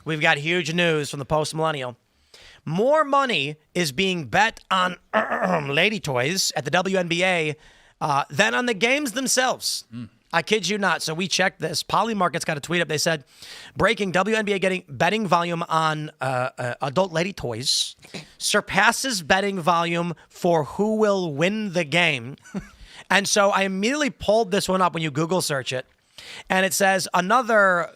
we've got huge news from the post-millennial. More money is being bet on lady toys at the WNBA than on the games themselves. I kid you not. So we checked this. Polymarket's got a tweet up. They said, breaking, WNBA getting betting volume on adult lady toys surpasses betting volume for who will win the game. And so I immediately pulled this one up when you Google search it. And it says another,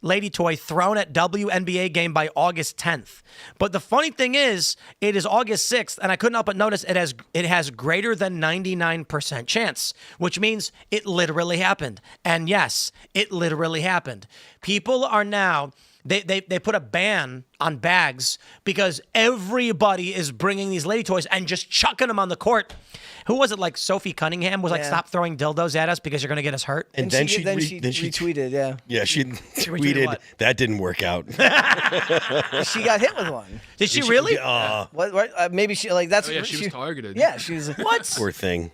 lady toy thrown at WNBA game by August 10th. But the funny thing is, it is August 6th, and I couldn't help but notice it has greater than 99% chance, which means it literally happened. And yes, it literally happened. People are now... They put a ban on bags because everybody is bringing these lady toys and just chucking them on the court. Who was it? Like Sophie Cunningham was like, stop throwing dildos at us because you're going to get us hurt. And then she retweeted, Yeah, she tweeted, that didn't work out. She got hit with one. Did she really? What? Maybe she, that's... Oh, yeah, she was targeted. Yeah, she was... What? Poor thing.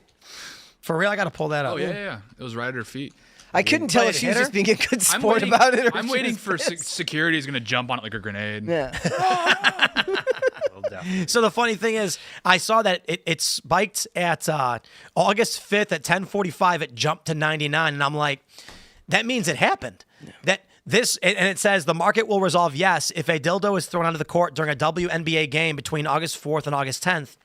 For real? I got to pull that up. Oh, yeah. It was right at her feet. I couldn't tell if she was just being a good sport about it. I'm waiting for security is going to jump on it like a grenade. Yeah. So the funny thing is, I saw that it spiked at August 5th at 10:45. It jumped to 99, and I'm like, that means it happened. Yeah. And it says the market will resolve yes if a dildo is thrown onto the court during a WNBA game between August 4th and August 10th.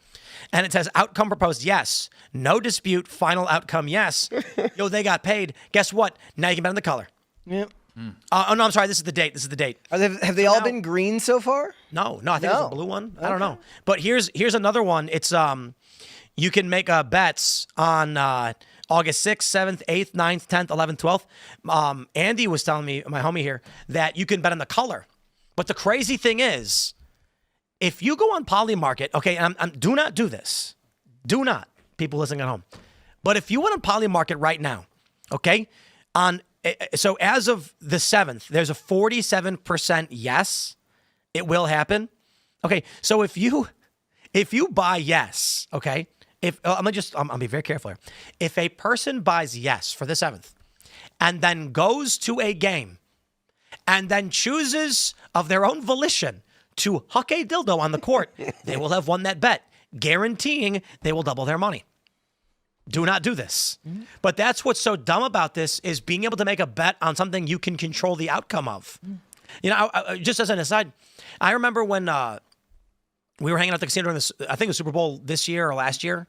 And it says outcome proposed, yes. No dispute, final outcome, yes. They got paid. Guess what? Now you can bet on the color. Yep. No, I'm sorry. This is the date. Have they all been green so far? No. I think it's a blue one. I don't know. But here's another one. It's you can make bets on August 6th, 7th, 8th, 9th, 10th, 11th, 12th. Andy was telling me, my homie here, that you can bet on the color. But the crazy thing is, if you go on Polymarket, okay, and do not do this. Do not, people listening at home. But if you went on Polymarket right now, okay, so as of the 7th, there's a 47% yes, it will happen. Okay, so if you buy yes, okay, I'll be very careful here. If a person buys yes for the 7th and then goes to a game and then chooses of their own volition to huck a dildo on the court, they will have won that bet, guaranteeing they will double their money. Do not do this. Mm-hmm. But that's what's so dumb about this is being able to make a bet on something you can control the outcome of. Mm-hmm. Just as an aside, I remember when we were hanging out at the casino during I think it was Super Bowl this year or last year,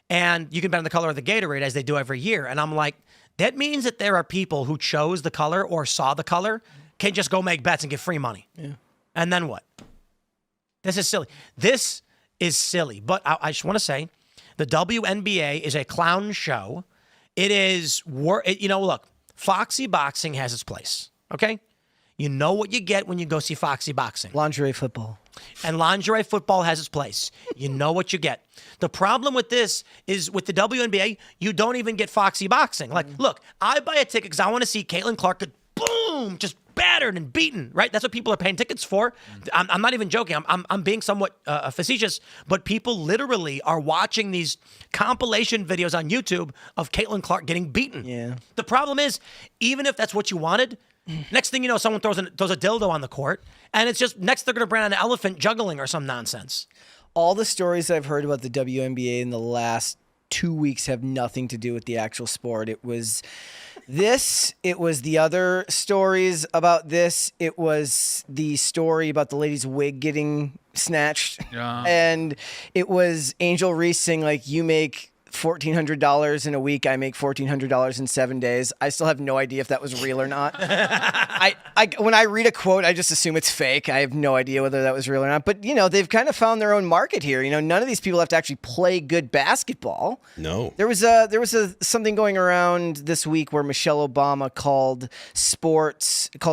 and you can bet on the color of the Gatorade as they do every year. And I'm like, that means that there are people who chose the color or saw the color can just go make bets and get free money. Yeah. And then what? This is silly. This is silly. But I just want to say, the WNBA is a clown show. It is, look, Foxy Boxing has its place, okay? You know what you get when you go see Foxy Boxing. Lingerie football. And lingerie football has its place. You know what you get. The problem with this is with the WNBA, you don't even get Foxy Boxing. Like, look, I buy a ticket because I want to see Caitlin Clark get, boom, just battered and beaten, right? That's what people are paying tickets for. I'm not even joking. I'm being somewhat facetious, but people literally are watching these compilation videos on YouTube of Caitlin Clark getting beaten. Yeah. The problem is, even if that's what you wanted, next thing you know, someone throws a dildo on the court, and it's just next they're going to bring on an elephant juggling or some nonsense. All the stories I've heard about the WNBA in the last 2 weeks have nothing to do with the actual sport. It was the other stories about this. It was the story about the lady's wig getting snatched. Yeah. And it was Angel Reese saying, like, you make $1,400 in a week. I make $1,400 in 7 days. I still have no idea if that was real or not. When I read a quote, I just assume it's fake. I have no idea whether that was real or not. But, they've kind of found their own market here. None of these people have to actually play good basketball. No. There was something going around this week where Michelle Obama called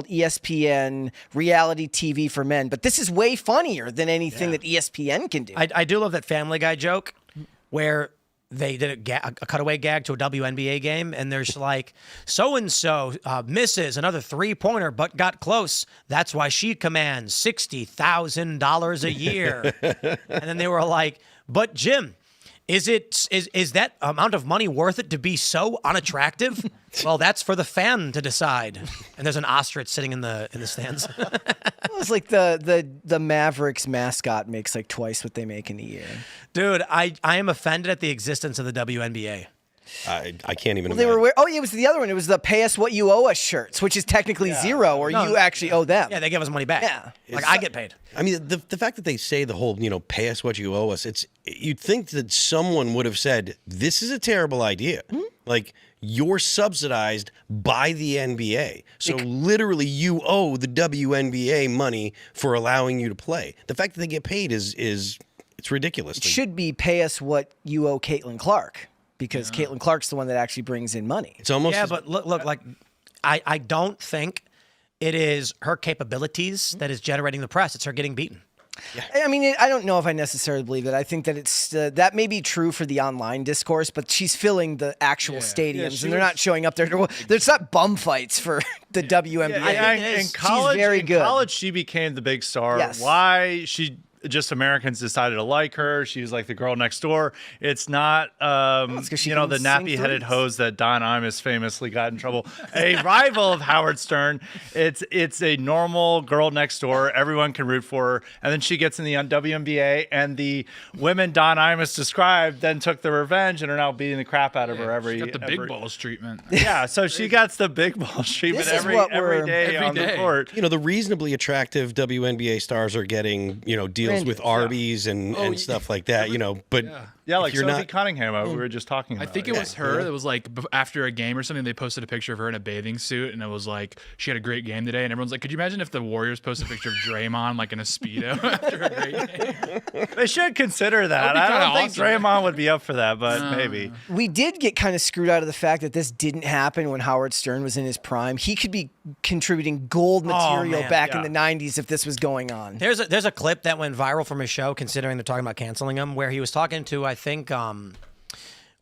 ESPN reality TV for men. But this is way funnier than anything that ESPN can do. I do love that Family Guy joke where they did a cutaway gag to a WNBA game, and there's like, so-and-so misses another three-pointer but got close. That's why she commands $60,000 a year. And then they were like, but Jim, Is that amount of money worth it to be so unattractive? Well, that's for the fan to decide. And there's an ostrich sitting in the stands. It's like the Mavericks mascot makes like twice what they make in a year. Dude, I am offended at the existence of the WNBA. I can't even They imagine. were it was the other one. It was the "Pay Us What You Owe Us" shirts, which is technically zero, or you actually owe them. Yeah, they give us money back. Yeah. Like I get paid. I mean, the fact that they say the whole, pay us what you owe us, you'd think that someone would have said, this is a terrible idea. Like, you're subsidized by the NBA. So literally you owe the WNBA money for allowing you to play. The fact that they get paid is it's ridiculous. It should be "Pay Us What You Owe Caitlin Clark," because Caitlin Clark's the one that actually brings in money. It's almost But look, like I don't think it is her capabilities that is generating the press. It's her getting beaten. I mean, I don't know if I necessarily believe that. I think that it's that may be true for the online discourse, but she's filling the actual stadiums, and they're not showing up there. There's not bum fights for the WNBA. In college, she's very good. In college, she became the big star. Yes. Why she just Americans decided to like her? She was like the girl next door. It's not, it's 'cause she the can sing nappy-headed threes. hose that Don Imus famously got in trouble. A rival of Howard Stern. It's a normal girl next door. Everyone can root for her. And then she gets in the WNBA, and the women Don Imus described then took the revenge and are now beating the crap out of her every. She got the big balls treatment. Yeah, so she gets the big ball treatment This is every what day Every on the day. court. the reasonably attractive WNBA stars are getting, deals with Arby's and stuff like that, but Yeah, like if you're Sophie not, Cunningham, we were just talking I about. think it was her that was like after a game or something, they posted a picture of her in a bathing suit, and it was like she had a great game today, and everyone's like, could you imagine if the Warriors posted a picture of Draymond like in a Speedo after a great game? They should consider that. That would be I kinda don't think awesome. Draymond would be up for that, but maybe. We did get kind of screwed out of the fact that this didn't happen when Howard Stern was in his prime. He could be contributing gold material man, back in the 90s if this was going on. There's a clip that went viral from his show, considering they're talking about canceling him, where he was talking to, I think,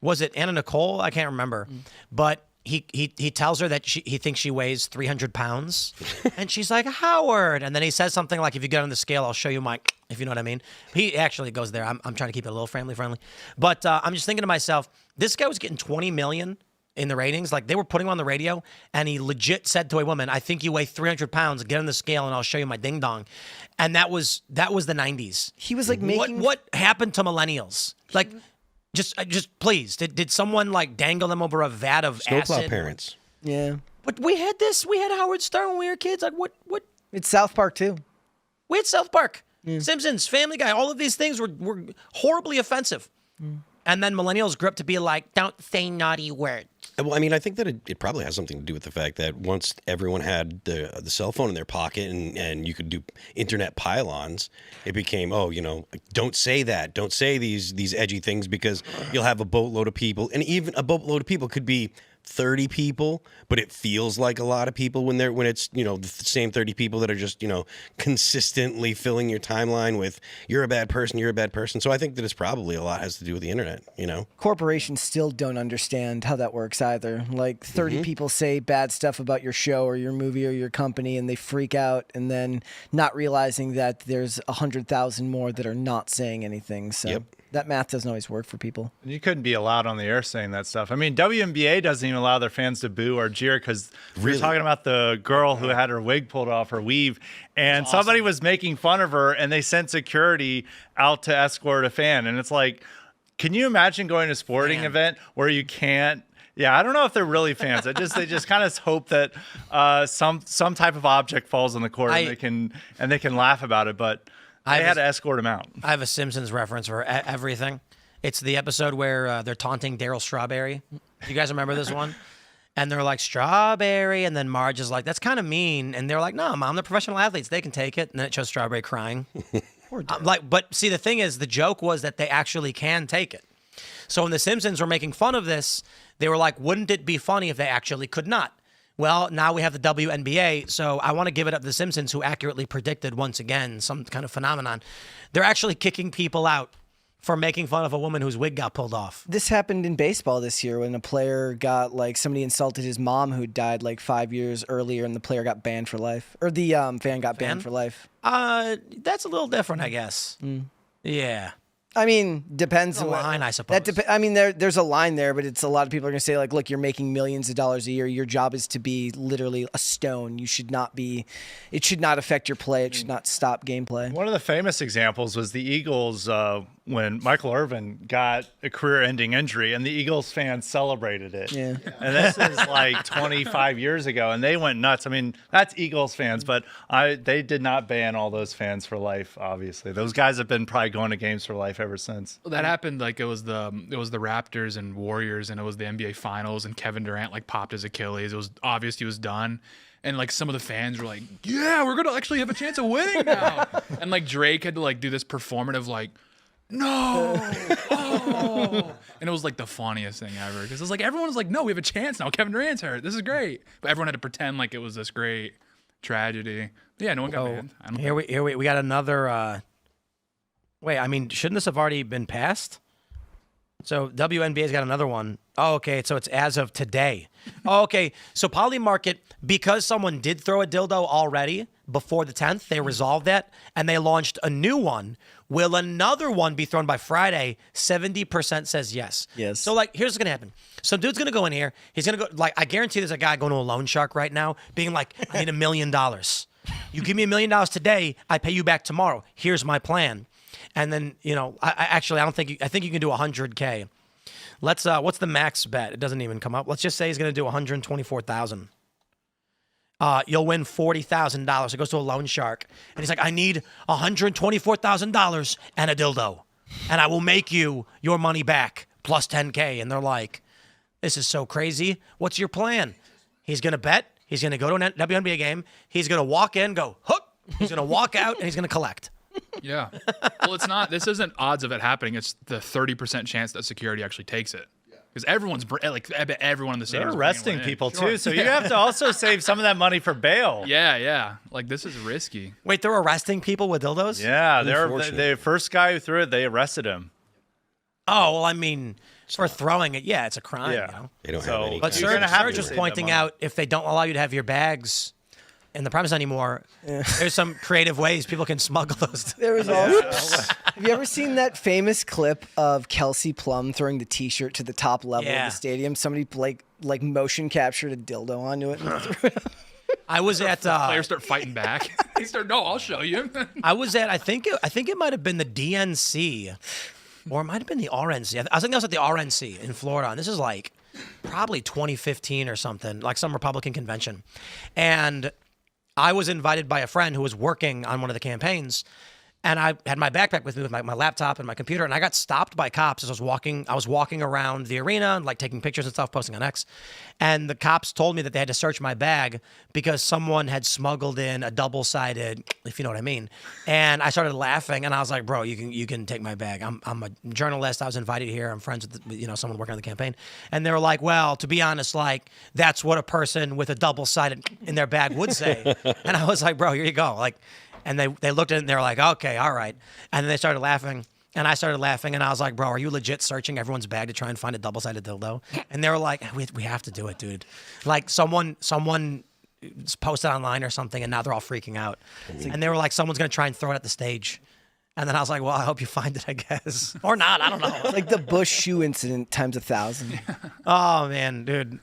was it Anna Nicole? I can't remember. But he tells her that he thinks she weighs 300 pounds. And she's like, Howard. And then he says something like, if you get on the scale, I'll show you my, if you know what I mean. He actually goes there. I'm trying to keep it a little friendly. But I'm just thinking to myself, this guy was getting 20 million in the ratings. Like, they were putting him on the radio, and he legit said to a woman, I think you weigh 300 pounds. Get on the scale, and I'll show you my ding dong. And that was the 90s. He was like making... What happened to millennials? Like, just please, did someone like dangle them over a vat of snowplow acid? parents. Yeah. But we had this. We had Howard Stern when we were kids. Like, what? It's South Park, too. We had South Park, Simpsons, Family Guy. All of these things were horribly offensive. And then millennials grew up to be like, don't say naughty words. Well, I mean, I think that it probably has something to do with the fact that once everyone had the cell phone in their pocket and you could do internet pylons, it became, don't say that. Don't say these edgy things because you'll have a boatload of people. And even a boatload of people could be 30 people, but it feels like a lot of people when it's the same 30 people that are just consistently filling your timeline with you're a bad person. So I think that it's probably a lot has to do with the internet. Corporations still don't understand how that works either. Like 30 people say bad stuff about your show or your movie or your company, and they freak out, and then not realizing that there's 100,000 more that are not saying anything. So that math doesn't always work for people. You couldn't be allowed on the air saying that stuff. I mean, WNBA doesn't even allow their fans to boo or jeer because we were talking about the girl who had her wig pulled off, her weave, and somebody was making fun of her, and they sent security out to escort a fan. And it's like, can you imagine going to a sporting event where you can't? Yeah, I don't know if they're really fans. They just kind of hope that some type of object falls on the court and they can laugh about it, but. I had to escort him out. I have a Simpsons reference for everything. It's the episode where they're taunting Daryl Strawberry. You guys remember this one? And they're like, Strawberry. And then Marge is like, that's kind of mean. And they're like, no, Mom, they're professional athletes. They can take it. And then it shows Strawberry crying. But see, the thing is, the joke was that they actually can take it. So when the Simpsons were making fun of this, they were like, wouldn't it be funny if they actually could not? Well, now we have the WNBA, so I want to give it up to the Simpsons, who accurately predicted once again some kind of phenomenon. They're actually kicking people out for making fun of a woman whose wig got pulled off. This happened in baseball this year when a player got somebody insulted his mom who died 5 years earlier, and the player got banned for life, or the fan got banned for life. That's a little different, I guess. Yeah. I mean, depends The on line, I suppose. I mean, there's a line there, but it's a lot of people are going to say, like, look, you're making millions of dollars a year. Your job is to be literally a stone. You should not be. It should not affect your play. It should not stop gameplay. One of the famous examples was the Eagles when Michael Irvin got a career-ending injury, and the Eagles fans celebrated it. Yeah. And this is like 25 years ago, and they went nuts. I mean, that's Eagles fans, but they did not ban all those fans for life. Obviously, those guys have been probably going to games for life ever since. That happened like it was the Raptors and Warriors, and it was the NBA Finals, and Kevin Durant like popped his Achilles. It was obvious he was done. And like some of the fans were like, "Yeah, we're gonna actually have a chance of winning now." And like Drake had to like do this performative like, "No, oh," and it was like the funniest thing ever because it was like everyone was like, "No, we have a chance now. Kevin Durant's hurt. This is great," but everyone had to pretend like it was this great tragedy. But yeah, no one got banned. I don't Here we got another. Wait, I mean, shouldn't this have already been passed? So WNBA's got another one. Oh, okay. So it's as of today. Oh, okay. So Polymarket, because someone did throw a dildo already before the 10th, they resolved that and they launched a new one. Will another one be thrown by Friday? 70% says yes. Yes. So like, here's what's gonna happen. Some dude's gonna go in here. He's gonna go like, I guarantee there's a guy going to a loan shark right now, being like, I need $1 million. You give me $1 million today, I pay you back tomorrow. Here's my plan. And then, you know, I think you can do 100K. Let's what's the max bet? It doesn't even come up. Let's just say he's gonna do 124,000. You'll win $40,000. It goes to a loan shark, and he's like, I need $124,000 and a dildo, and I will make you your money back plus 10K. And they're like, this is so crazy. What's your plan? He's gonna bet. He's gonna go to an WNBA game. He's gonna walk in, go hook. He's gonna walk out, and he's gonna collect. Yeah. Well, it's not. This isn't odds of it happening. It's the 30% chance that security actually takes it. Because everyone's like, I bet everyone in the stadium. They're arresting people too, so you have to also save some of that money for bail. Yeah. Like this is risky. Wait, they're arresting people with dildos? Yeah, the first guy who threw it, they arrested him. Oh, well, I mean, for throwing it, yeah, it's a crime. Yeah. You know? They don't So- have any. But You're gonna have Serge to is save pointing that money. out if they don't allow you to have your bags in the premise anymore, there's some creative ways people can smuggle those. There was also. Have you ever seen that famous clip of Kelsey Plum throwing the T-shirt to the top level Yeah. of the stadium? Somebody like motion captured a dildo onto it. And threw it up. I was at Players start fighting back. They start, no, I'll show you. I think it might have been the DNC, or it might have been the RNC. I think that was at the RNC in Florida, and this is like probably 2015 or something, like some Republican convention, and I was invited by a friend who was working on one of the campaigns, and I had my backpack with me with my laptop and my computer, and I got stopped by cops as I was walking around the arena and like taking pictures and stuff, posting on X, and the cops told me that they had to search my bag because someone had smuggled in a double-sided, if you know what I mean, and I started laughing, and I was like, bro, you can take my bag. I'm a journalist. I was invited here. I'm friends with someone working on the campaign, and they were like, well, to be honest, like that's what a person with a double-sided in their bag would say, and I was like, bro, here you go, like. And they looked at it and they were like, okay, all right. And then they started laughing. And I started laughing. And I was like, bro, are you legit searching everyone's bag to try and find a double-sided dildo? And they were like, we have to do it, dude. Like someone posted online or something, and now they're all freaking out. And they were like, someone's going to try and throw it at the stage. And then I was like, well, I hope you find it, I guess. Or not, I don't know. Like the Bush shoe incident times 1,000. Oh, man, dude.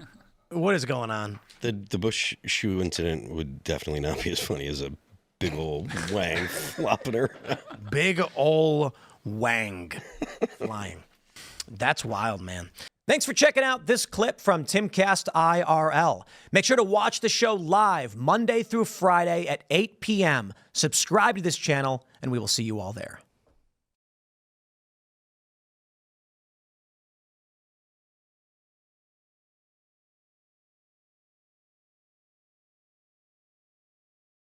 What is going on? The Bush shoe incident would definitely not be as funny as a big old wang flopping her. Big ol' wang flying. That's wild, man. Thanks for checking out this clip from Timcast IRL. Make sure to watch the show live Monday through Friday at 8 p.m. Subscribe to this channel, and we will see you all there.